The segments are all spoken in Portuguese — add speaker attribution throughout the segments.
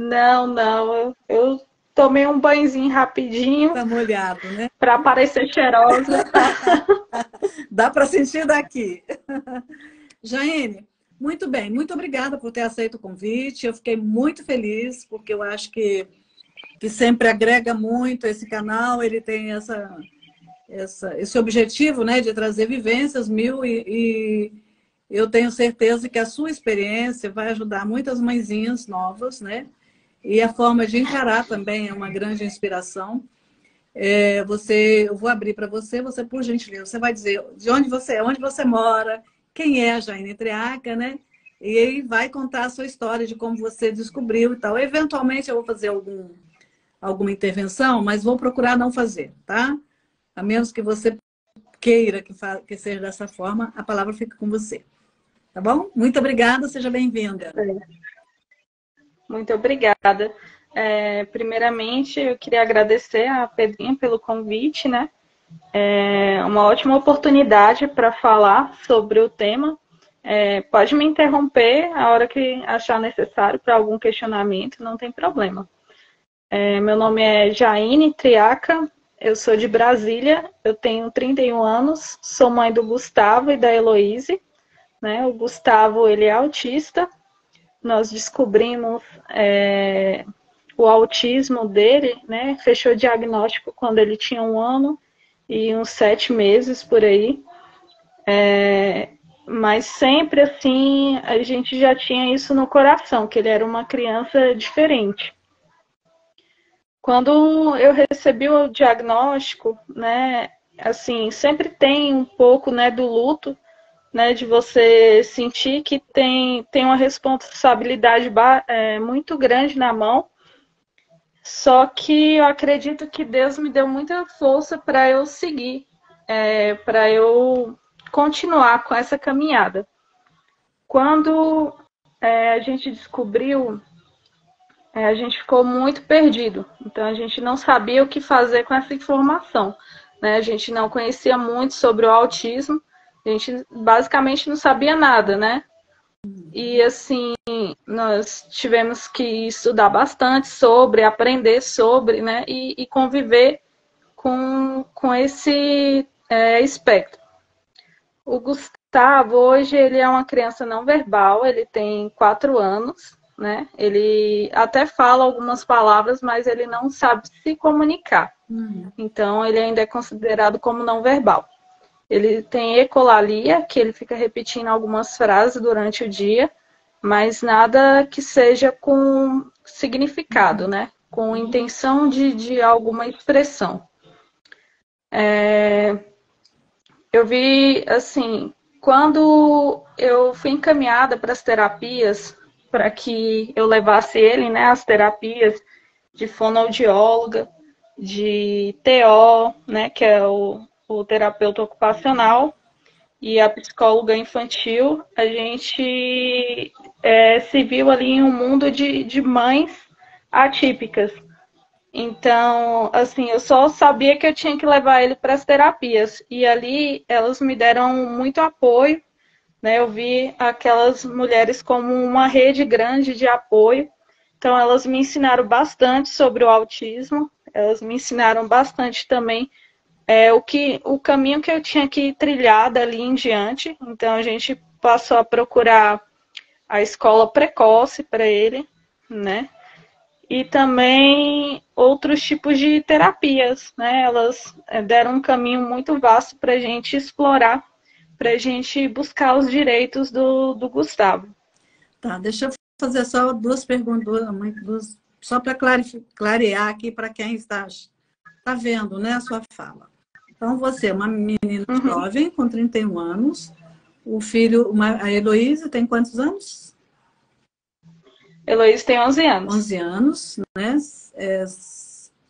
Speaker 1: Não, não. Eu tomei um banhozinho rapidinho
Speaker 2: Tá molhado, né?
Speaker 1: para parecer cheirosa.
Speaker 2: Dá para sentir daqui. Jaine, muito bem, muito obrigada por ter aceito o convite. Eu fiquei muito feliz, porque eu acho que sempre agrega muito esse canal, ele tem esse objetivo, né, de trazer vivências mil e eu tenho certeza que a sua experiência vai ajudar muitas mãezinhas novas, né? E a forma de encarar também é uma grande inspiração. Eu vou abrir para você, você, por gentileza, você vai dizer de onde você é, onde você mora, quem é a Jaine Triaca, né? E aí vai contar a sua história de como você descobriu e tal. Eventualmente eu vou fazer alguma intervenção, mas vou procurar não fazer, tá? A menos que você queira que seja dessa forma, a palavra fica com você. Tá bom? Muito obrigada, seja bem-vinda.
Speaker 1: Muito obrigada. Primeiramente, eu queria agradecer a Pedrinha pelo convite, né? É uma ótima oportunidade para falar sobre o tema. Pode me interromper a hora que achar necessário para algum questionamento, não tem problema. Meu nome é Jaine Triaca, eu sou de Brasília, eu tenho 31 anos, sou mãe do Gustavo e da Heloíse, né? O Gustavo, ele é autista, nós descobrimos o autismo dele, né? Fechou o diagnóstico quando ele tinha 1 ano e uns 7 meses por aí. Mas sempre assim, a gente já tinha isso no coração, que ele era uma criança diferente. Quando eu recebi o diagnóstico, né, assim, sempre tem um pouco, né, do luto, né, de você sentir que tem uma responsabilidade muito grande na mão. Só que eu acredito que Deus me deu muita força para eu seguir, para eu continuar com essa caminhada. Quando a gente descobriu, a gente ficou muito perdido. Então a gente não sabia o que fazer com essa informação, né? A gente não conhecia muito sobre o autismo, a gente basicamente não sabia nada, né? E assim, nós tivemos que estudar bastante sobre, aprender sobre, né? E conviver com esse espectro. O Gustavo, hoje, ele é uma criança não verbal, ele tem 4 anos, né? Ele até fala algumas palavras, mas ele não sabe se comunicar. Então, ele ainda é considerado como não verbal. Ele tem ecolalia, que ele fica repetindo algumas frases durante o dia, mas nada que seja com significado, né? Com intenção de alguma expressão. Eu vi, assim, quando eu fui encaminhada para as terapias, para que eu levasse ele, né, às terapias de fonoaudióloga, de TO, né, que é o terapeuta ocupacional, e a psicóloga infantil, a gente se viu ali em um mundo de mães atípicas. Então, assim, eu só sabia que eu tinha que levar ele para as terapias. E ali elas me deram muito apoio, né? Eu vi aquelas mulheres como uma rede grande de apoio. Então, elas me ensinaram bastante sobre o autismo. Elas me ensinaram bastante também o caminho que eu tinha que trilhar dali em diante. Então, a gente passou a procurar a escola precoce para ele, né? E também outros tipos de terapias, né? Elas deram um caminho muito vasto para a gente explorar, para a gente buscar os direitos do Gustavo.
Speaker 2: Tá, deixa eu fazer só duas perguntas, só para clarear aqui para quem está vendo, né, a sua fala. Então, você é uma menina jovem, com 31 anos, o filho, a Heloísa, tem quantos anos?
Speaker 1: Heloísa tem 11 anos.
Speaker 2: 11 anos, né?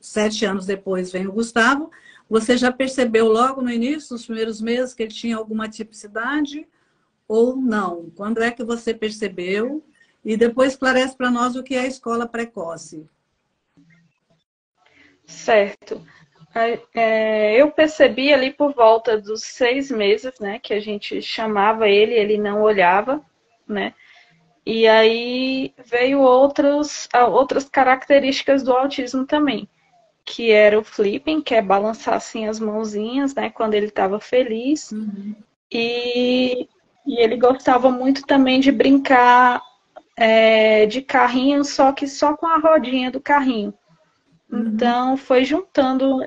Speaker 2: 7 anos depois vem o Gustavo. Você já percebeu logo no início, nos primeiros meses, que ele tinha alguma tipicidade ou não? Quando é que você percebeu? E depois esclarece para nós o que é a escola precoce.
Speaker 1: Certo. Eu percebi ali por volta dos 6 meses, né, que a gente chamava ele, ele não olhava, né? E aí veio outras características do autismo também, que era o flipping, que é balançar assim as mãozinhas, né, quando ele estava feliz.
Speaker 2: Uhum.
Speaker 1: E, e ele gostava muito também de brincar de carrinho, só que só com a rodinha do carrinho.
Speaker 2: Uhum.
Speaker 1: Então, foi juntando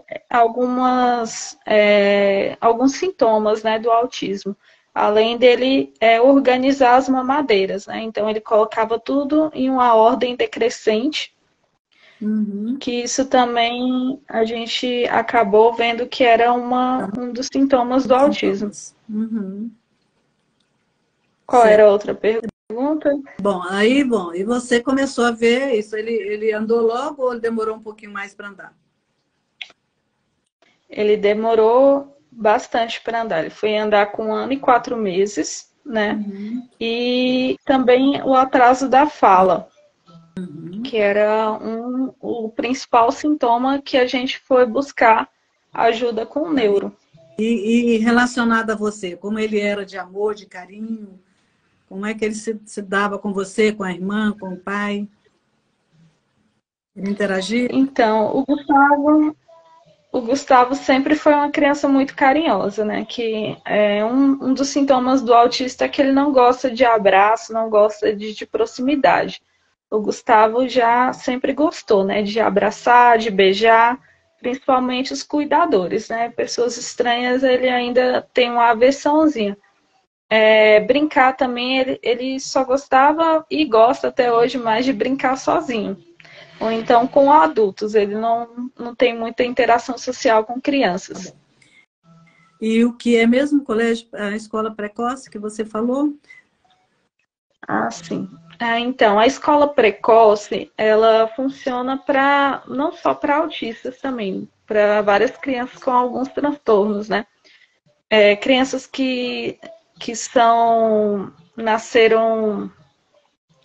Speaker 1: alguns sintomas, né, do autismo. Além dele organizar as mamadeiras, né? Então, ele colocava tudo em uma ordem decrescente,
Speaker 2: Uhum.
Speaker 1: que isso também a gente acabou vendo que era um dos sintomas do autismo.
Speaker 2: Sintomas. Uhum.
Speaker 1: Qual era
Speaker 2: Certo.
Speaker 1: a outra pergunta?
Speaker 2: Bom, e você começou a ver isso, ele andou logo ou ele demorou um pouquinho mais para andar?
Speaker 1: Ele demorou bastante para andar. Ele foi andar com 1 ano e 4 meses, né?
Speaker 2: Uhum.
Speaker 1: E também o atraso da fala,
Speaker 2: Uhum.
Speaker 1: que era o principal sintoma que a gente foi buscar ajuda com o
Speaker 2: Tá.
Speaker 1: neuro.
Speaker 2: E relacionado a você, como ele era de amor, de carinho, como é que ele se dava com você, com a irmã, com o pai? Ele interagia?
Speaker 1: Então, o Gustavo sempre foi uma criança muito carinhosa, né? Que é um dos sintomas do autista é que ele não gosta de abraço, não gosta de proximidade. O Gustavo já sempre gostou, né? De abraçar, de beijar, principalmente os cuidadores, né? Pessoas estranhas, ele ainda tem uma aversãozinha. Brincar também, ele só gostava e gosta até hoje mais de brincar sozinho. Ou então com adultos, ele não tem muita interação social com
Speaker 2: Tá
Speaker 1: crianças.
Speaker 2: bom. E o que é mesmo colégio, a escola precoce que você falou?
Speaker 1: Ah, sim. Então, a escola precoce, ela funciona para não só para autistas também, para várias crianças com alguns transtornos, né? Crianças que nasceram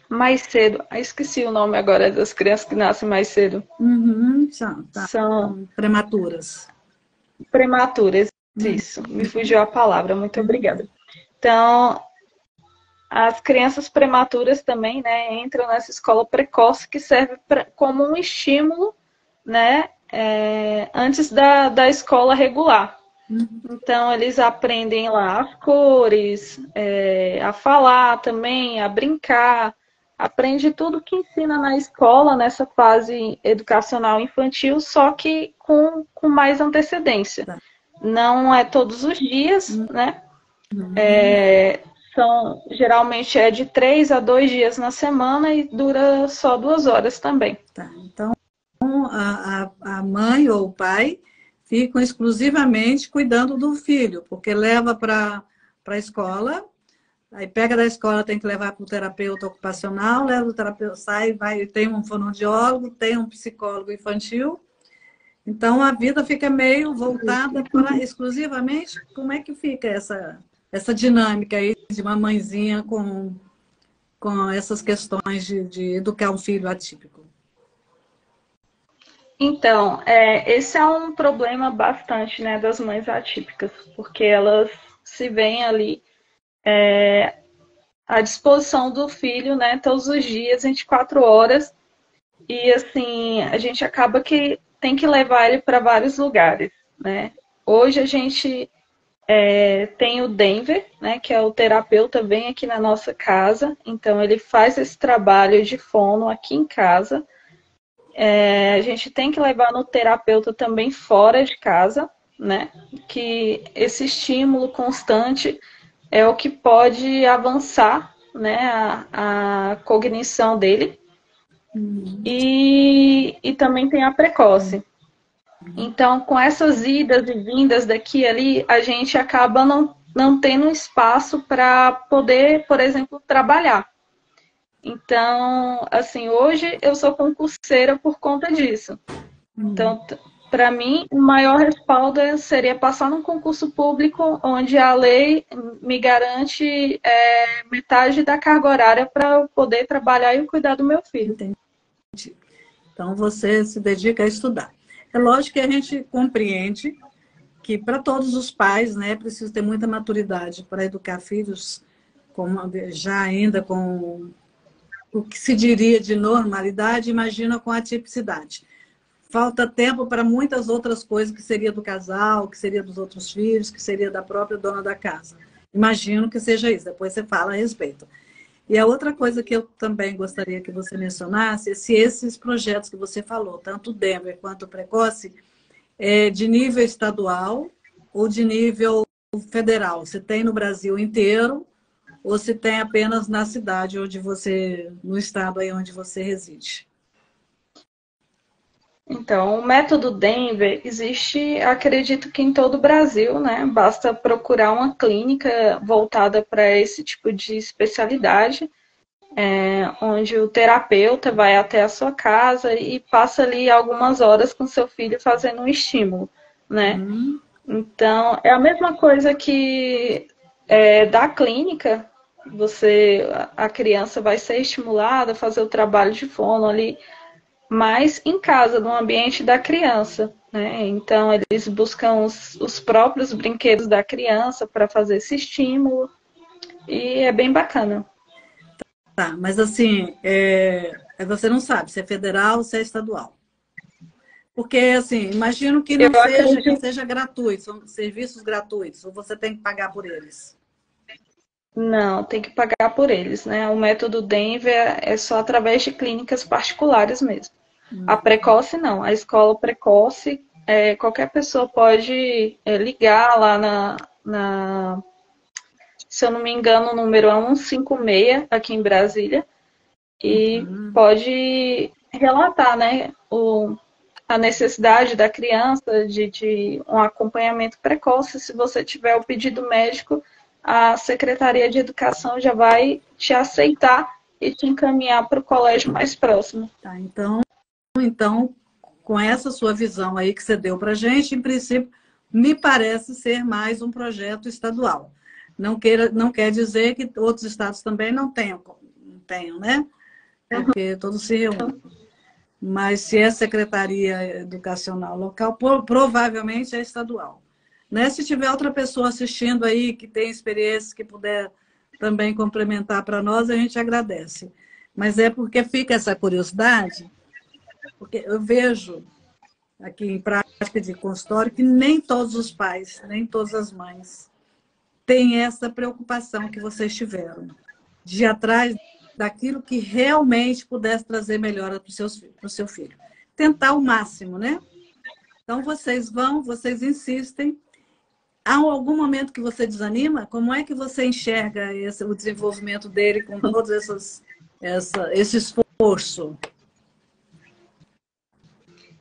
Speaker 1: mais cedo. Esqueci o nome agora das crianças que nascem mais cedo.
Speaker 2: Uhum, tá.
Speaker 1: São
Speaker 2: Prematuras.
Speaker 1: prematuras,
Speaker 2: Uhum.
Speaker 1: isso. Me fugiu a palavra, muito obrigada. Então, as crianças prematuras também, né, entram nessa escola precoce que serve como um estímulo, né, antes da escola regular.
Speaker 2: Uhum.
Speaker 1: Então, eles aprendem lá as cores, a falar também, a brincar, aprende tudo que ensina na escola, nessa fase educacional infantil, só que com mais antecedência.
Speaker 2: Tá.
Speaker 1: Não é todos os dias, né?
Speaker 2: Uhum.
Speaker 1: Geralmente é de 3 a 2 dias na semana e dura só 2 horas também.
Speaker 2: Tá. Então, a mãe ou o pai ficam exclusivamente cuidando do filho, porque leva para a escola, aí pega da escola, tem que levar para o terapeuta ocupacional, leva o terapeuta, sai, vai, tem um fonoaudiólogo, tem um psicólogo infantil. Então, a vida fica meio voltada para exclusivamente como é que fica essa dinâmica aí de uma mãezinha com essas questões de educar um filho atípico.
Speaker 1: Então, esse é um problema bastante, né, das mães atípicas, porque elas se veem ali à disposição do filho, né, todos os dias, 24 horas, e assim, a gente acaba que tem que levar ele para vários lugares, né? Hoje a gente tem o Denver, né, que é o terapeuta, vem aqui na nossa casa, então ele faz esse trabalho de fono aqui em casa. A gente tem que levar no terapeuta também fora de casa, né? Que esse estímulo constante é o que pode avançar, né, a cognição dele.
Speaker 2: Uhum.
Speaker 1: E também tem a precoce. Então, com essas idas e vindas daqui e ali, a gente acaba não tendo espaço para poder, por exemplo, trabalhar. Então, assim, hoje eu sou concurseira por conta disso.
Speaker 2: Uhum.
Speaker 1: Então, para mim, o maior respaldo seria passar num concurso público onde a lei me garante metade da carga horária para eu poder trabalhar e cuidar do meu filho.
Speaker 2: Entendi. Então, você se dedica a estudar. É lógico que a gente compreende que para todos os pais, né, é preciso ter muita maturidade para educar filhos já ainda com o que se diria de normalidade, imagina com atipicidade. Falta tempo para muitas outras coisas, que seria do casal, que seria dos outros filhos, que seria da própria dona da casa. Imagino que seja isso, depois você fala a respeito. E a outra coisa que eu também gostaria que você mencionasse é se esses projetos que você falou, tanto o Denver quanto o Precoce, é de nível estadual ou de nível federal. Se tem no Brasil inteiro ou se tem apenas na cidade onde você, no estado aí onde você reside.
Speaker 1: Então, o método Denver existe, acredito que em todo o Brasil, né? Basta procurar uma clínica voltada para esse tipo de especialidade, onde o terapeuta vai até a sua casa e passa ali algumas horas com seu filho fazendo um estímulo, né? Então, é a mesma coisa que da clínica, a criança vai ser estimulada a fazer o trabalho de fono ali, mas em casa, no ambiente da criança, né? Então, eles buscam os próprios brinquedos da criança para fazer esse estímulo e é bem bacana.
Speaker 2: Tá, mas assim, você não sabe se é federal ou se é estadual. Porque, assim, imagino que não seja gratuito, são serviços gratuitos, ou você tem que pagar por eles.
Speaker 1: Não, tem que pagar por eles, né? O método Denver é só através de clínicas particulares mesmo. A Precoce não, a escola Precoce, qualquer pessoa pode ligar lá se eu não me engano, o número é 156 aqui em Brasília, e pode relatar, né, a necessidade da criança de um acompanhamento precoce. Se você tiver o pedido médico, a Secretaria de Educação já vai te aceitar e te encaminhar para o colégio mais próximo.
Speaker 2: Tá, então, com essa sua visão aí que você deu para a gente, em princípio, me parece ser mais um projeto estadual. Não quer dizer que outros estados também não tenham, né? Porque todos se reúnem. Mas se é Secretaria Educacional local, provavelmente é estadual. Né? Se tiver outra pessoa assistindo aí que tem experiência, que puder também complementar para nós, a gente agradece. Mas é porque fica essa curiosidade, porque eu vejo aqui em prática de consultório que nem todos os pais, nem todas as mães têm essa preocupação que vocês tiveram, de ir atrás daquilo que realmente pudesse trazer melhora para o seu filho. Tentar o máximo, né? Então, vocês insistem. Há algum momento que você desanima? Como é que você enxerga o desenvolvimento dele com todo esse esforço?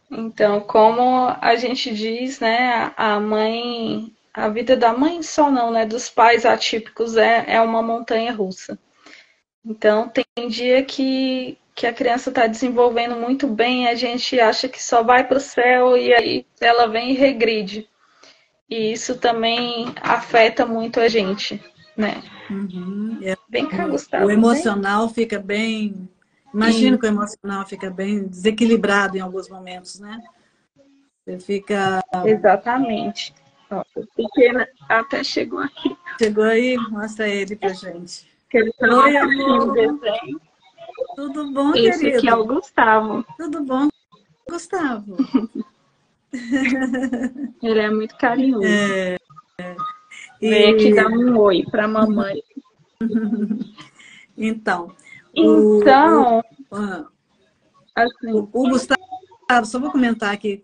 Speaker 1: Então, como a gente diz, né, a vida da mãe só não, né, dos pais atípicos é uma montanha russa. Então, tem dia que a criança está desenvolvendo muito bem, a gente acha que só vai para o céu e aí ela vem e regride. E isso também afeta muito a gente, né? Vem cá, Gustavo.
Speaker 2: O emocional fica bem... Imagino que o emocional fica bem desequilibrado em alguns momentos, né? Você fica...
Speaker 1: Exatamente. Ó, o pequeno até chegou aqui.
Speaker 2: Chegou aí? Mostra ele pra gente.
Speaker 1: Oi, amor. Desenho.
Speaker 2: Tudo bom,
Speaker 1: Esse
Speaker 2: querido?
Speaker 1: aqui é o Gustavo.
Speaker 2: Tudo bom, Gustavo?
Speaker 1: Ele é muito carinhoso. Vem aqui dar um oi para a mamãe.
Speaker 2: Então,
Speaker 1: assim,
Speaker 2: o Gustavo, só vou comentar aqui,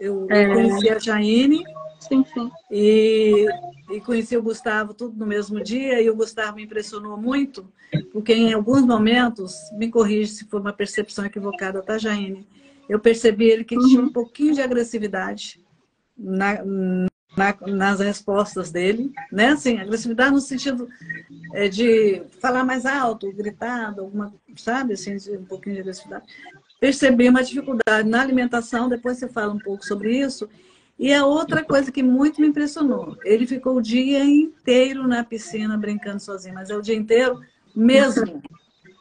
Speaker 2: eu conheci a Jaine
Speaker 1: sim.
Speaker 2: E conheci o Gustavo tudo no mesmo dia, e o Gustavo me impressionou muito, porque em alguns momentos, me corrige se for uma percepção equivocada, tá, Jaine? Eu percebi ele que tinha um pouquinho de agressividade nas respostas dele, né? Assim, agressividade no sentido de falar mais alto, gritar, sabe? Assim, um pouquinho de agressividade. Percebi uma dificuldade na alimentação, depois você fala um pouco sobre isso. E a outra coisa que muito me impressionou, ele ficou o dia inteiro na piscina brincando sozinho, mas é o dia inteiro mesmo.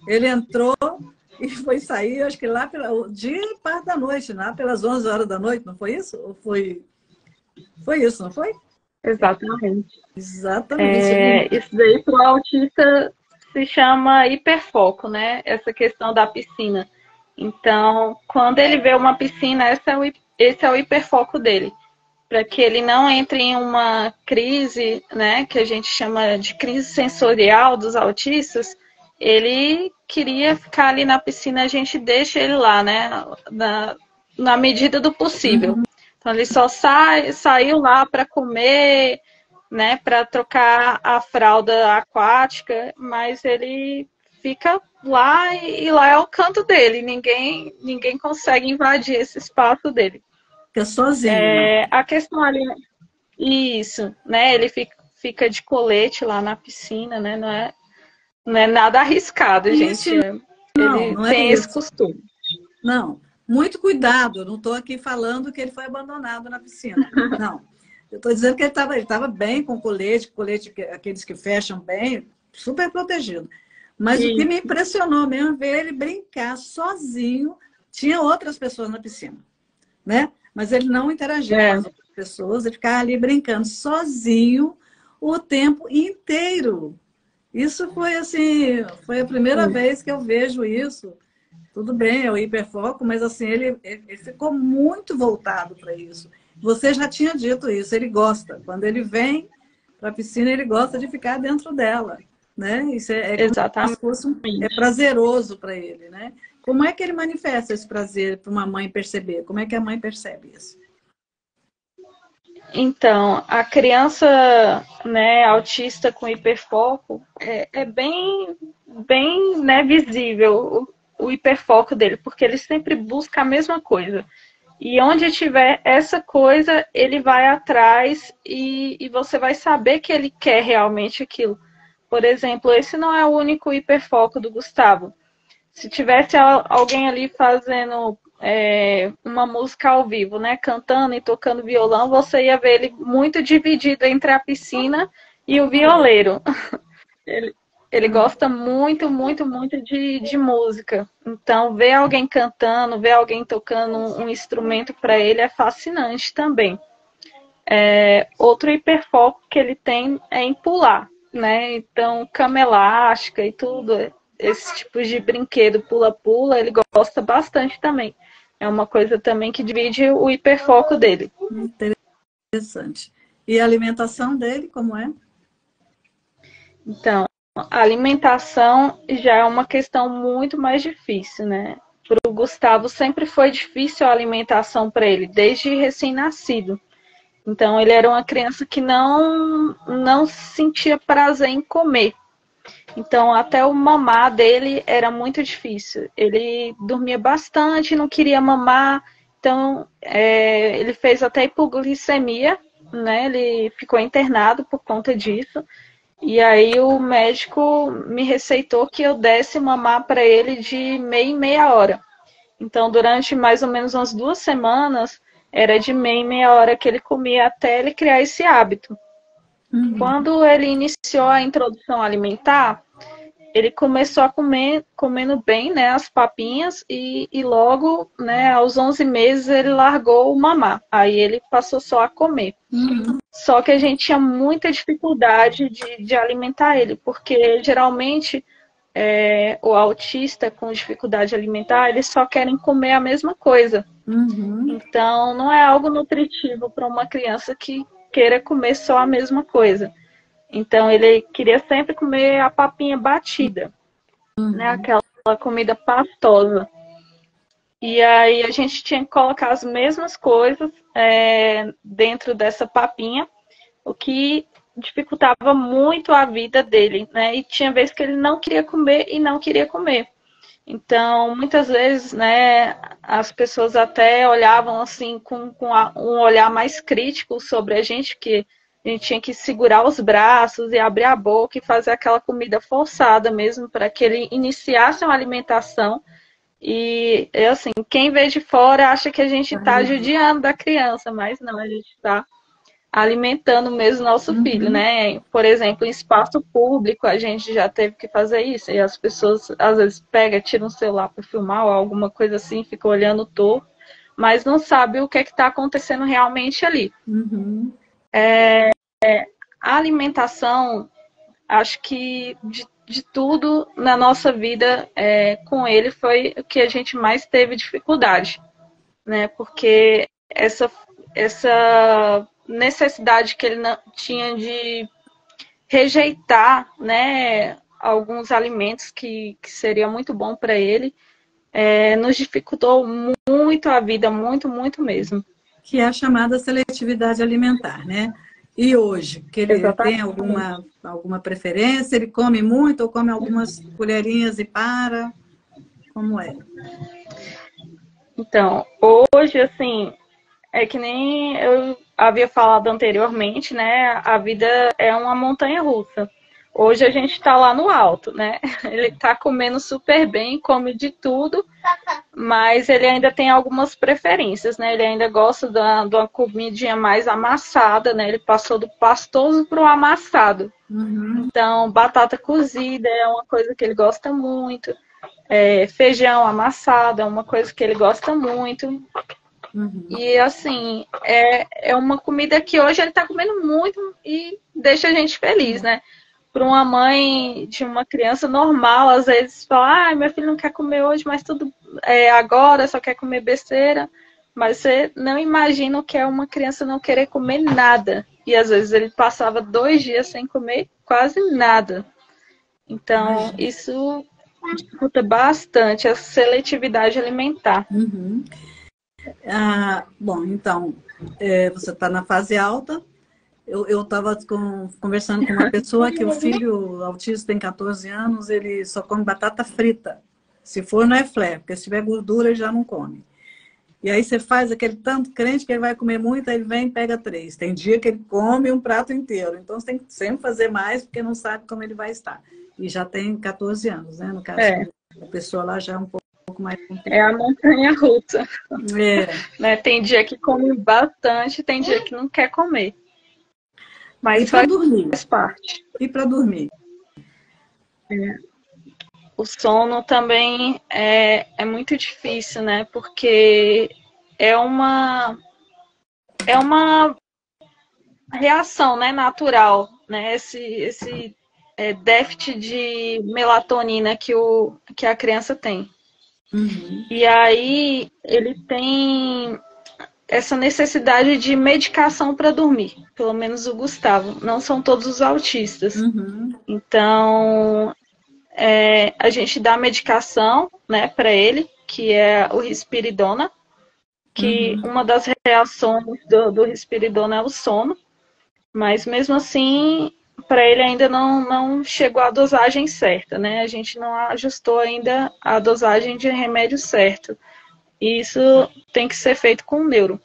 Speaker 2: Ele entrou e foi sair, acho que lá o dia e parte da noite, lá pelas 11 horas da noite, não foi isso? Ou foi isso, não foi?
Speaker 1: Exatamente.
Speaker 2: Exatamente.
Speaker 1: Isso daí para o autista se chama hiperfoco, né? Essa questão da piscina. Então, quando ele vê uma piscina, esse é o hiperfoco dele. Para que ele não entre em uma crise, né, que a gente chama de crise sensorial dos autistas, ele queria ficar ali na piscina, a gente deixa ele lá, né, na medida do possível. Então, ele só saiu lá para comer, né, para trocar a fralda aquática, mas ele fica lá e lá é o canto dele. Ninguém consegue invadir esse espaço dele.
Speaker 2: Fica sozinho. Né?
Speaker 1: A questão ali, isso, né? Ele fica de colete lá na piscina, né? Não é nada arriscado, gente. Ele tem esse costume.
Speaker 2: Não, muito cuidado. Eu não estou aqui falando que ele foi abandonado na piscina. Não. Eu estou dizendo que ele estava bem com colete, aqueles que fecham bem, super protegido. Mas o que me impressionou mesmo é ver ele brincar sozinho. Tinha outras pessoas na piscina, né? Mas ele não interagia com as outras pessoas, ele ficava ali brincando sozinho o tempo inteiro. Isso foi assim, foi a primeira vez que eu vejo isso. Tudo bem, é o hiperfoco, mas assim, ele ficou muito voltado para isso. Você já tinha dito isso, ele gosta. Quando ele vem para a piscina, ele gosta de ficar dentro dela. Né? Isso
Speaker 1: exatamente.
Speaker 2: É prazeroso para ele, né? Como é que ele manifesta esse prazer para uma mãe perceber? Como é que a mãe percebe isso?
Speaker 1: Então, a criança, né, autista com hiperfoco é bem, né, visível o hiperfoco dele, porque ele sempre busca a mesma coisa. E onde tiver essa coisa, ele vai atrás e você vai saber que ele quer realmente aquilo. Por exemplo, esse não é o único hiperfoco do Gustavo. Se tivesse alguém ali fazendo uma música ao vivo, né, cantando e tocando violão, você ia ver ele muito dividido entre a piscina e o violeiro. Ele gosta muito, muito, muito de música. Então, ver alguém cantando, ver alguém tocando um instrumento para ele é fascinante também. Outro hiperfoco que ele tem é em pular, né? Então, cama elástica e tudo, esse tipo de brinquedo pula-pula, ele gosta bastante também. É uma coisa também que divide o hiperfoco dele.
Speaker 2: Interessante. E a alimentação dele, como é?
Speaker 1: Então, a alimentação já é uma questão muito mais difícil, né? Para o Gustavo sempre foi difícil a alimentação para ele, desde recém-nascido. Então, ele era uma criança que não sentia prazer em comer. Então, até o mamar dele era muito difícil. Ele dormia bastante, não queria mamar. Então, ele fez até hipoglicemia, né? Ele ficou internado por conta disso. E aí o médico me receitou que eu desse mamar para ele de meia em meia hora. Então, durante mais ou menos umas 2 semanas, era de meia em meia hora que ele comia até ele criar esse hábito. Quando ele iniciou a introdução alimentar, ele começou a comendo bem, né, as papinhas e logo, né, aos 11 meses ele largou o mamar. Aí ele passou só a comer. Só que a gente tinha muita dificuldade de alimentar ele, porque geralmente o autista com dificuldade alimentar, eles só querem comer a mesma coisa. Então, não é algo nutritivo para uma criança que queira comer só a mesma coisa. Então, ele queria sempre comer a papinha batida, né? Aquela comida pastosa. E aí, a gente tinha que colocar as mesmas coisas dentro dessa papinha, o que dificultava muito a vida dele, né? E tinha vezes que ele não queria comer e não queria comer. Então, muitas vezes, né, as pessoas até olhavam assim com um olhar mais crítico sobre a gente, que a gente tinha que segurar os braços e abrir a boca e fazer aquela comida forçada mesmo para que ele iniciasse uma alimentação. E, assim, quem vê de fora acha que a gente está judiando da criança, mas não, a gente está alimentando mesmo nosso filho, né? Por exemplo, em espaço público, a gente já teve que fazer isso. E as pessoas, às vezes, tiram um celular para filmar ou alguma coisa assim, ficam olhando torto, mas não sabe o que está acontecendo realmente ali. A alimentação, acho que de de tudo na nossa vida com ele foi o que a gente mais teve dificuldade, né? Porque essa necessidade que ele tinha de rejeitar, né, alguns alimentos que seria muito bom para ele, nos dificultou muito a vida, muito, muito mesmo.
Speaker 2: Que é a chamada seletividade alimentar, né? E hoje, que ele tem alguma preferência? Ele come muito ou come algumas colherinhas e para? Como é?
Speaker 1: Então, hoje, assim, é que nem eu havia falado anteriormente, né? A vida é uma montanha-russa. Hoje a gente está lá no alto, né? Ele está comendo super bem, come de tudo, mas ele ainda tem algumas preferências, né? Ele ainda gosta de uma comidinha mais amassada, né? Ele passou do pastoso para o amassado.
Speaker 2: Uhum.
Speaker 1: Então, batata cozida é uma coisa que ele gosta muito. Feijão amassado é uma coisa que ele gosta muito.
Speaker 2: Uhum.
Speaker 1: E assim, é uma comida que hoje ele está comendo muito e deixa a gente feliz, né? Para uma mãe de uma criança normal, às vezes fala, meu filho não quer comer hoje, mas tudo agora, só quer comer besteira. Mas você não imagina o que é uma criança não querer comer nada. E às vezes ele passava 2 dias sem comer quase nada. Então, isso dificulta bastante a seletividade alimentar.
Speaker 2: Uhum. Bom, então, você está na fase alta. Eu estava conversando com uma pessoa que o filho autista tem 14 anos, ele só come batata frita. Se for, não é flare, porque se tiver gordura, ele já não come. E aí você faz aquele tanto crente que ele vai comer muito, aí ele vem e pega 3. Tem dia que ele come um prato inteiro. Então você tem que sempre fazer mais, porque não sabe como ele vai estar. E já tem 14 anos, né? No caso, a pessoa lá já é um pouco mais complicada.
Speaker 1: É a montanha-russa.
Speaker 2: É.
Speaker 1: Né? Tem dia que come bastante, tem dia que não quer comer. Mas
Speaker 2: e para dormir?
Speaker 1: Faz parte.
Speaker 2: E para dormir?
Speaker 1: O sono também é muito difícil, né? Porque é uma reação, né, natural, né? Esse déficit de melatonina que a criança tem.
Speaker 2: Uhum.
Speaker 1: E aí ele tem essa necessidade de medicação para dormir. Pelo menos o Gustavo. Não são todos os autistas.
Speaker 2: Uhum.
Speaker 1: Então, a gente dá medicação, né, para ele, que é o risperidona, que uma das reações do risperidona é o sono, mas mesmo assim, para ele ainda não chegou a dosagem certa, né? A gente não ajustou ainda a dosagem de remédio certo. E isso tem que ser feito com o neuro.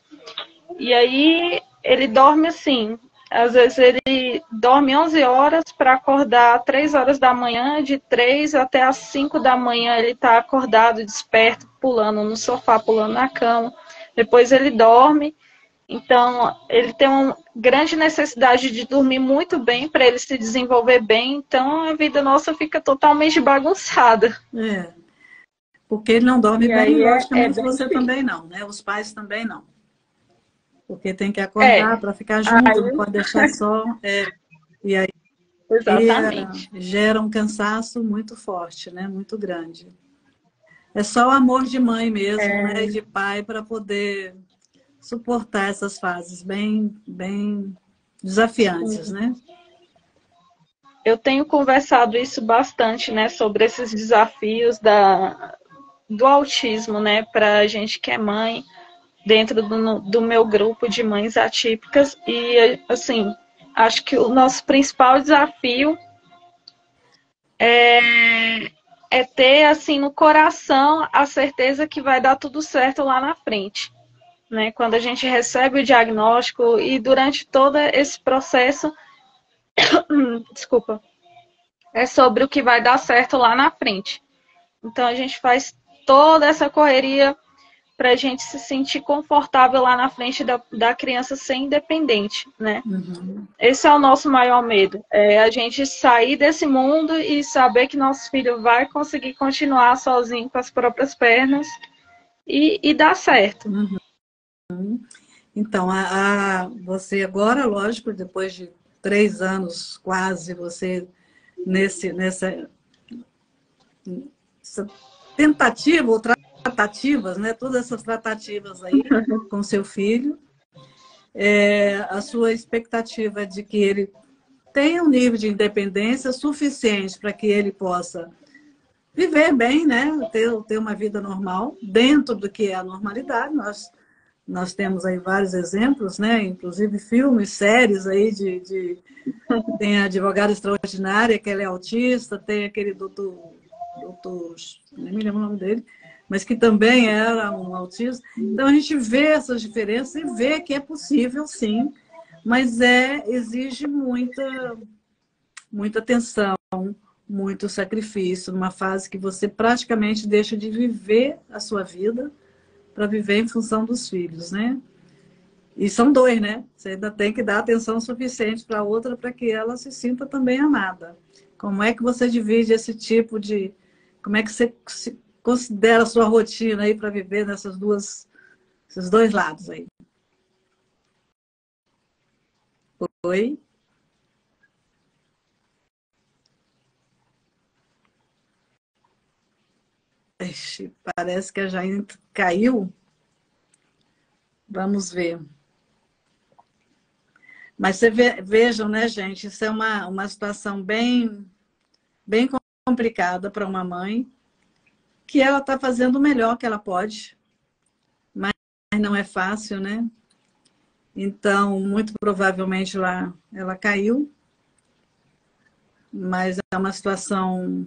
Speaker 1: E aí ele dorme assim, às vezes ele dorme 11 horas para acordar 3 horas da manhã, de 3 até as 5 da manhã ele está acordado, desperto, pulando no sofá, pulando na cama. Depois ele dorme. Então, ele tem uma grande necessidade de dormir muito bem para ele se desenvolver bem. Então, a vida nossa fica totalmente bagunçada.
Speaker 2: Porque ele não dorme bem, logicamente você
Speaker 1: difícil.
Speaker 2: também não, né? Os pais também não. Porque tem que acordar para ficar junto, não pode deixar só. E aí gera um cansaço muito forte, né? Muito grande. É só o amor de mãe mesmo, né? E de pai para poder suportar essas fases bem, bem desafiantes, né?
Speaker 1: Eu tenho conversado isso bastante, né? Sobre esses desafios do autismo, né? Para a gente que é mãe, dentro do meu grupo de mães atípicas. E, assim, acho que o nosso principal desafio é ter, assim, no coração a certeza que vai dar tudo certo lá na frente. Né? Quando a gente recebe o diagnóstico e durante todo esse processo, desculpa, é sobre o que vai dar certo lá na frente. Então a gente faz toda essa correria para a gente se sentir confortável lá na frente da criança ser independente, né?
Speaker 2: Uhum.
Speaker 1: Esse é o nosso maior medo, é a gente sair desse mundo e saber que nosso filho vai conseguir continuar sozinho com as próprias pernas e dar certo.
Speaker 2: Uhum. Então, você agora, lógico, depois de 3 anos quase, você nessa tentativa ou tratativas, né? Todas essas tratativas aí com seu filho. A sua expectativa de que ele tenha um nível de independência suficiente para que ele possa viver bem, né? Ter uma vida normal, dentro do que é a normalidade. Nós temos aí vários exemplos, né? Inclusive filmes, séries aí tem a advogada extraordinária, que ela é autista, tem aquele doutor, nem me lembro o nome dele, mas que também era um autista. Então a gente vê essas diferenças e vê que é possível, sim, mas exige muita atenção, muito sacrifício, numa fase que você praticamente deixa de viver a sua vida para viver em função dos filhos, né? E são dois, né? Você ainda tem que dar atenção suficiente para a outra para que ela se sinta também amada. Como é que você divide esse tipo de... Como é que você considera a sua rotina aí para viver esses dois lados aí? Oi? Ixi, parece que a Jaine caiu. Vamos ver. Mas vejam, né, gente? Isso é uma situação bem complicada para uma mãe, que ela está fazendo o melhor que ela pode, mas não é fácil, né? Então, muito provavelmente ela caiu, mas é uma situação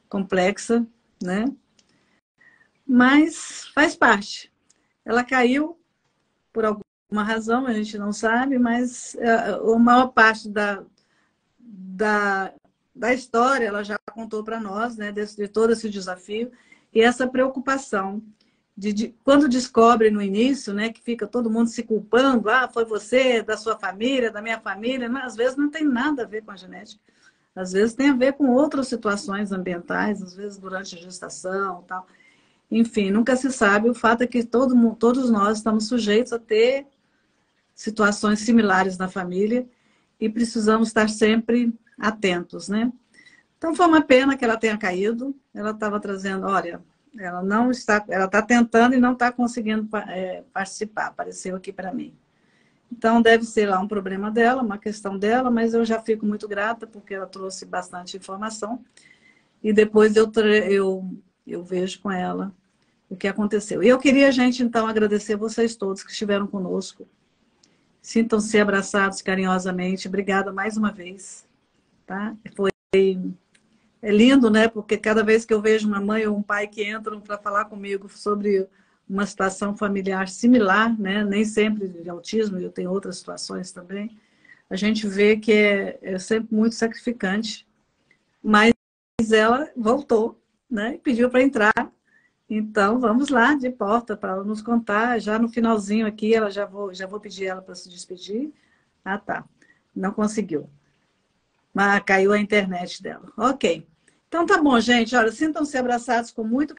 Speaker 2: complexa, né? Mas faz parte. Ela caiu por alguma razão, a gente não sabe, mas a maior parte da história ela já contou para nós, né? De todo esse desafio e essa preocupação quando descobre no início, né, que fica todo mundo se culpando, foi você, da sua família, da minha família, mas às vezes não tem nada a ver com a genética. Às vezes tem a ver com outras situações ambientais, às vezes durante a gestação, tal. Enfim, nunca se sabe. O fato é que todos nós estamos sujeitos a ter situações similares na família e precisamos estar sempre atentos, né? Então foi uma pena que ela tenha caído. Ela estava trazendo, olha, ela está tentando e não está conseguindo participar, apareceu aqui para mim. Então deve ser lá um problema dela, uma questão dela, mas eu já fico muito grata porque ela trouxe bastante informação e depois eu vejo com ela o que aconteceu. E eu queria, gente, então, agradecer vocês todos que estiveram conosco. Sintam-se abraçados carinhosamente. Obrigada mais uma vez. Tá? É lindo, né? Porque cada vez que eu vejo uma mãe ou um pai que entram para falar comigo sobre uma situação familiar similar, né? Nem sempre de autismo, eu tenho outras situações também, a gente vê que é sempre muito sacrificante. Mas ela voltou, né? E pediu para entrar. Então, vamos lá, de porta, para ela nos contar. Já no finalzinho aqui, já vou pedir ela para se despedir. Ah, tá. Não conseguiu. Mas caiu a internet dela. Ok. Então, tá bom, gente. Olha, sintam-se abraçados com muito